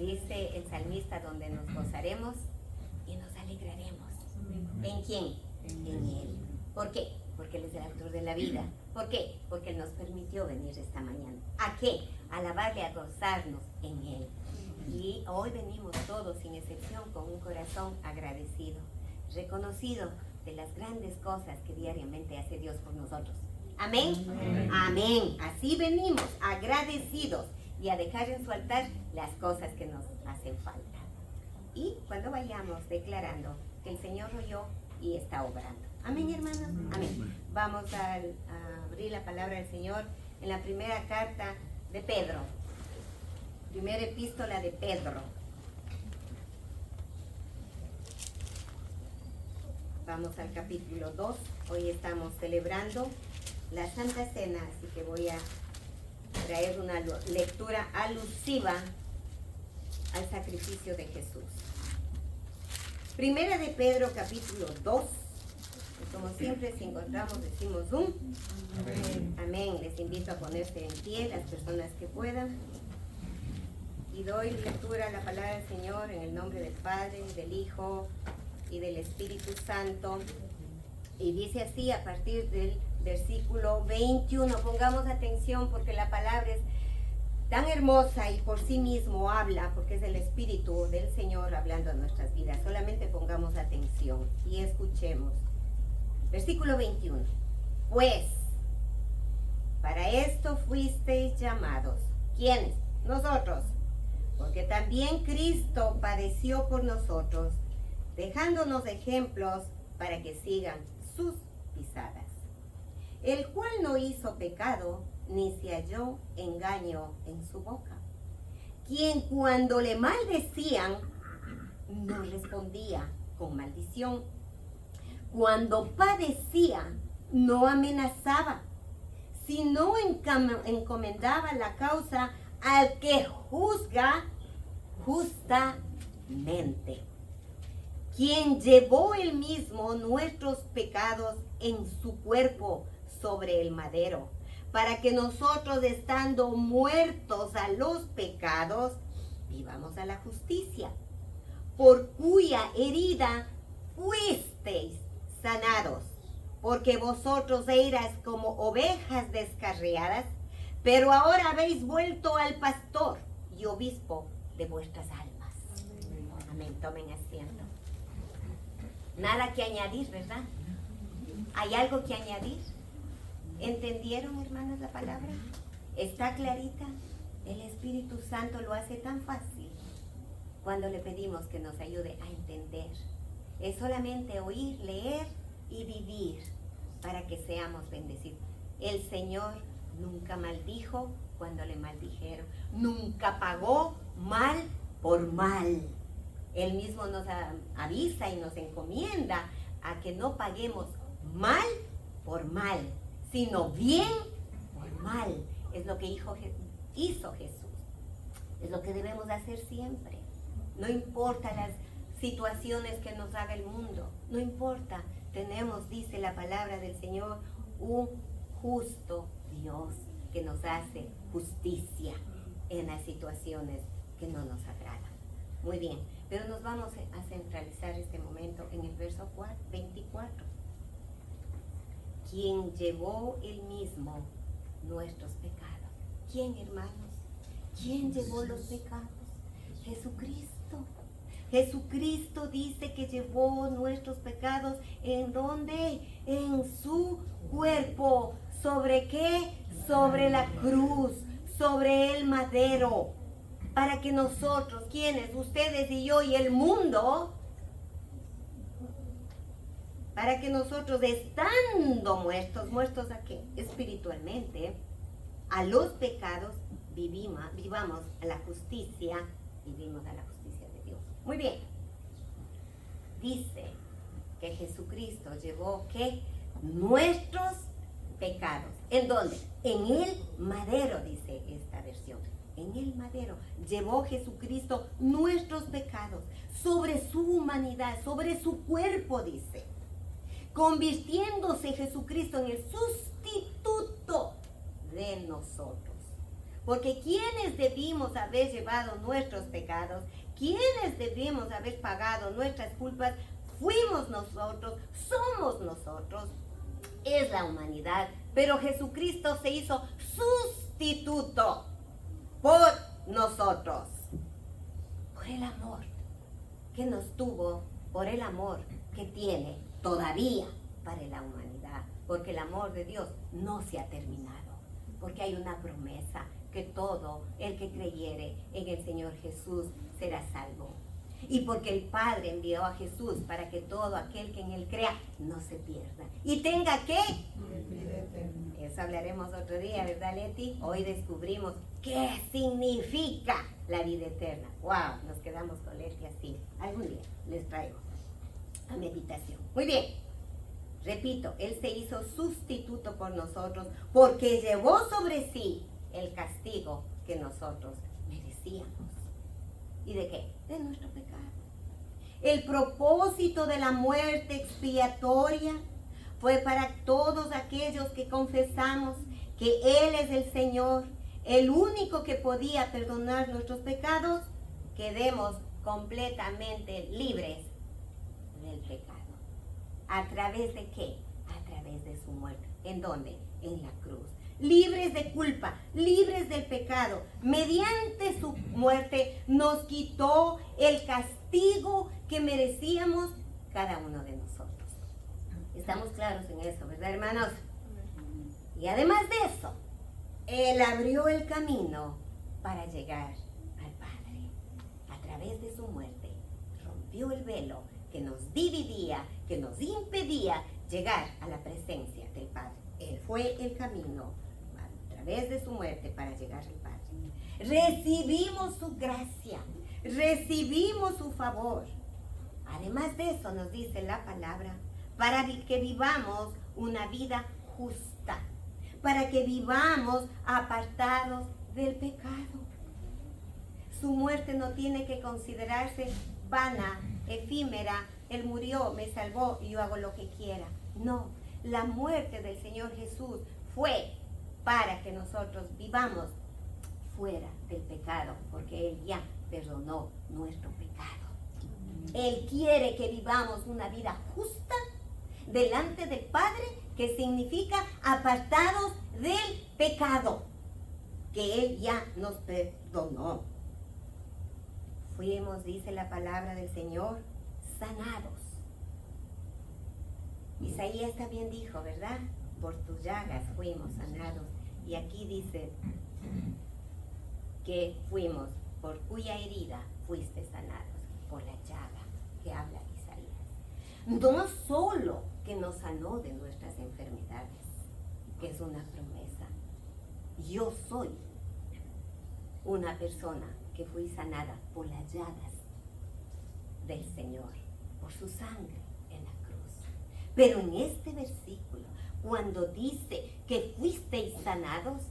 Dice el salmista, donde nos gozaremos y nos alegraremos. ¿En quién? En Él. ¿Por qué? Porque Él es el autor de la vida. ¿Por qué? Porque Él nos permitió venir esta mañana. ¿A qué? A alabarle, a gozarnos en Él. Y hoy venimos todos, sin excepción, con un corazón agradecido, reconocido de las grandes cosas que diariamente hace Dios por nosotros. Amén. Amén. Amén. Así venimos, agradecidos, y a dejar en su altar las cosas que nos hacen falta. Y cuando vayamos declarando que el Señor oyó y está obrando. Amén, hermanos. Amén. Vamos a abrir la palabra del Señor en la primera carta de Pedro. Primera epístola de Pedro. Vamos al capítulo 2. Hoy estamos celebrando la Santa Cena, así que voy a traer una lectura alusiva al sacrificio de Jesús. Primera de Pedro, capítulo 2. Y como siempre, si encontramos, decimos un amén. Amén. Les invito a ponerse en pie, las personas que puedan. Y doy lectura a la palabra del Señor en el nombre del Padre, del Hijo y del Espíritu Santo. Y dice así a partir del versículo 21. Pongamos atención porque la palabra es tan hermosa y por sí mismo habla, porque es el Espíritu del Señor hablando a nuestras vidas. Solamente pongamos atención y escuchemos. Versículo 21. Pues, para esto fuisteis llamados. ¿Quiénes? Nosotros. Porque también Cristo padeció por nosotros, dejándonos ejemplos para que sigan sus pisadas. El cual no hizo pecado, ni se halló engaño en su boca. Quien cuando le maldecían, no respondía con maldición. Cuando padecía, no amenazaba, sino encomendaba la causa al que juzga justamente. Quien llevó él mismo nuestros pecados en su cuerpo sobre el madero, para que nosotros, estando muertos a los pecados, vivamos a la justicia, por cuya herida fuisteis sanados, porque vosotros erais como ovejas descarriadas, pero ahora habéis vuelto al pastor y obispo de vuestras almas. Amén. Tomen asiento. Nada que añadir, ¿verdad? ¿Hay algo que añadir? ¿Entendieron, hermanos, la palabra? ¿Está clarita? El Espíritu Santo lo hace tan fácil cuando le pedimos que nos ayude a entender. Es solamente oír, leer y vivir para que seamos bendecidos. El Señor nunca maldijo cuando le maldijeron. Nunca pagó mal por mal. Él mismo nos avisa y nos encomienda a que no paguemos mal por mal, sino bien por mal. Es lo que hizo Jesús. Es lo que debemos hacer siempre. No importa las situaciones que nos haga el mundo. No importa. Tenemos, dice la palabra del Señor, un justo Dios que nos hace justicia en las situaciones que no nos agradan. Muy bien, pero nos vamos a centralizar este momento en el verso 24. Quien llevó él mismo nuestros pecados. ¿Quién, hermanos? ¿Quién llevó los pecados? Jesucristo. Jesucristo dice que llevó nuestros pecados. ¿En dónde? En su cuerpo. ¿Sobre qué? Sobre la cruz, sobre el madero. Para que nosotros, quienes, ustedes y yo y el mundo, para que nosotros, estando muertos a qué? Espiritualmente, a los pecados, vivamos a la justicia, vivimos a la justicia de Dios. Muy bien. Dice que Jesucristo llevó, ¿qué? Nuestros pecados. ¿En dónde? En el madero, dice esta versión. En el madero llevó Jesucristo nuestros pecados sobre su humanidad, sobre su cuerpo, dice, convirtiéndose Jesucristo en el sustituto de nosotros. Porque quienes debimos haber llevado nuestros pecados, quienes debimos haber pagado nuestras culpas, fuimos nosotros, somos nosotros, es la humanidad. Pero Jesucristo se hizo sustituto por nosotros, por el amor que nos tuvo, por el amor que tiene todavía para la humanidad, porque el amor de Dios no se ha terminado, porque hay una promesa que todo el que creyere en el Señor Jesús será salvo, y porque el Padre envió a Jesús para que todo aquel que en Él crea no se pierda y tenga ¿qué? Eso hablaremos otro día, ¿verdad, Leti? Hoy descubrimos qué significa la vida eterna. ¡Wow! Nos quedamos con Leti así. Algún día les traigo a meditación. Muy bien. Repito, Él se hizo sustituto por nosotros porque llevó sobre sí el castigo que nosotros merecíamos. ¿Y de qué? De nuestro pecado. El propósito de la muerte expiatoria fue para todos aquellos que confesamos que Él es el Señor, el único que podía perdonar nuestros pecados, quedemos completamente libres del pecado. ¿A través de qué? A través de su muerte. ¿En dónde? En la cruz. Libres de culpa, libres del pecado. Mediante su muerte nos quitó el castigo que merecíamos cada uno de nosotros. Estamos claros en eso, ¿verdad, hermanos? Y además de eso, Él abrió el camino para llegar al Padre. A través de su muerte, rompió el velo que nos dividía, que nos impedía llegar a la presencia del Padre. Él fue el camino a través de su muerte para llegar al Padre. Recibimos su gracia, recibimos su favor. Además de eso nos dice la palabra, para que vivamos una vida justa, para que vivamos apartados del pecado. Su muerte no tiene que considerarse vana, efímera. Él murió, me salvó y yo hago lo que quiera. No, la muerte del Señor Jesús fue para que nosotros vivamos fuera del pecado, porque Él ya perdonó nuestro pecado. Él quiere que vivamos una vida justa delante del Padre, que significa apartados del pecado, que Él ya nos perdonó. Fuimos, dice la palabra del Señor, sanados. Isaías también dijo, ¿verdad? Por tus llagas fuimos sanados. Y aquí dice que fuimos, por cuya herida fuiste sanados, por la llaga que habla Isaías. No solo que nos sanó de nuestras enfermedades, que es una promesa. Yo soy una persona que fui sanada por las llagas del Señor, por su sangre en la cruz. Pero en este versículo, cuando dice que fuisteis sanados,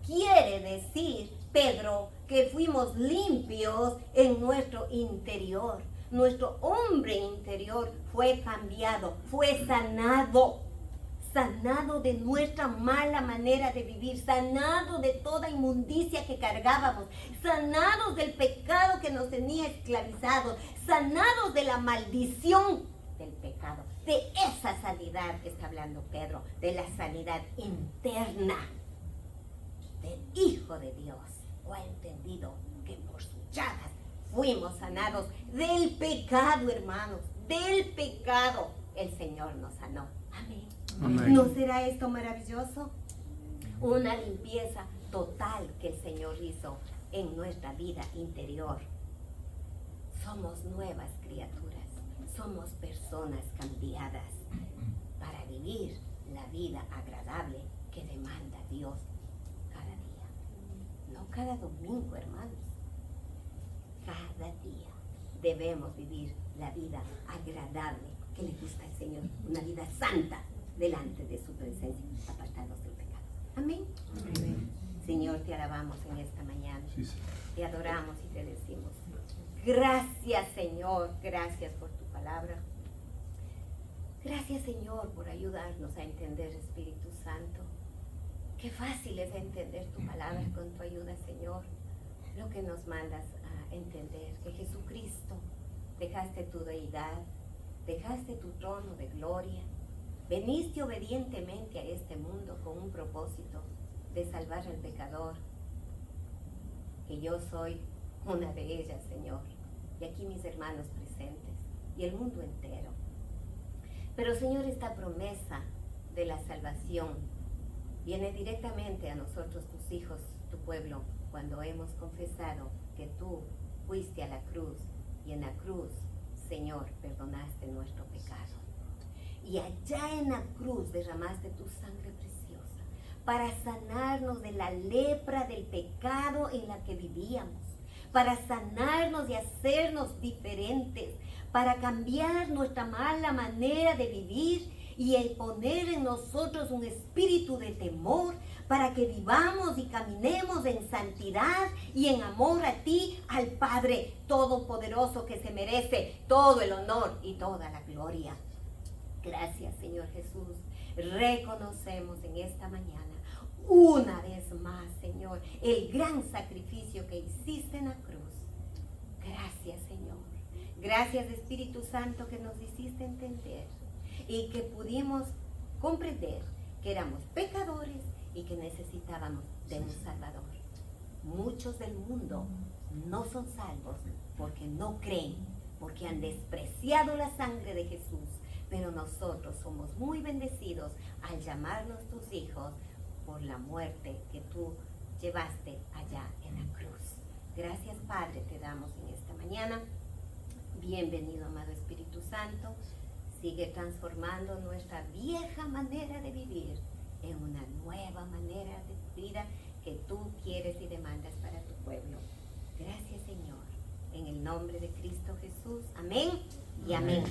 quiere decir, Pedro, que fuimos limpios en nuestro interior. Nuestro hombre interior fue cambiado, fue sanado. Sanado de nuestra mala manera de vivir, sanado de toda inmundicia que cargábamos, sanados del pecado que nos tenía esclavizados, sanados de la maldición del pecado. De esa sanidad está hablando Pedro, de la sanidad interna del Hijo de Dios. ¿O ha entendido que por sus llagas fuimos sanados del pecado, hermanos? Del pecado el Señor nos sanó. Amén. Amén. ¿No será esto maravilloso? Una limpieza total que el Señor hizo en nuestra vida interior. Somos nuevas criaturas, somos personas cambiadas para vivir la vida agradable que demanda Dios cada día. No cada domingo, hermanos. Cada día debemos vivir la vida agradable que le gusta al Señor, una vida santa delante de su presencia, apartados del pecado. Amén. Amén. Señor, te alabamos en esta mañana. Sí, sí. Te adoramos y te decimos gracias, Señor, gracias por tu palabra. Gracias, Señor, por ayudarnos a entender, Espíritu Santo, Qué fácil es entender tu palabra con tu ayuda, Señor. Lo que nos mandas a entender, que Jesucristo, dejaste tu deidad, dejaste tu trono de gloria, veniste obedientemente a este mundo con un propósito de salvar al pecador, que yo soy una de ellas, Señor, y aquí mis hermanos presentes, y el mundo entero. Pero, Señor, esta promesa de la salvación viene directamente a nosotros, tus hijos, tu pueblo, cuando hemos confesado que tú fuiste a la cruz, y en la cruz, Señor, perdonaste nuestro pecado. Y allá en la cruz derramaste tu sangre preciosa para sanarnos de la lepra del pecado en la que vivíamos, para sanarnos y hacernos diferentes, para cambiar nuestra mala manera de vivir y el poner en nosotros un espíritu de temor, para que vivamos y caminemos en santidad y en amor a ti, al Padre Todopoderoso, que se merece todo el honor y toda la gloria. Gracias, Señor Jesús. Reconocemos en esta mañana una vez más, Señor, el gran sacrificio que hiciste en la cruz. Gracias, Señor. Gracias, Espíritu Santo, que nos hiciste entender y que pudimos comprender que éramos pecadores y que necesitábamos de un Salvador. Muchos del mundo no son salvos porque no creen, porque han despreciado la sangre de Jesús. Pero nosotros somos muy bendecidos al llamarnos tus hijos por la muerte que tú llevaste allá en la cruz. Gracias, Padre, te damos en esta mañana. Bienvenido, amado Espíritu Santo. Sigue transformando nuestra vieja manera de vivir en una nueva manera de vida que tú quieres y demandas para tu pueblo. Gracias, Señor. En el nombre de Cristo Jesús. Amén y amén.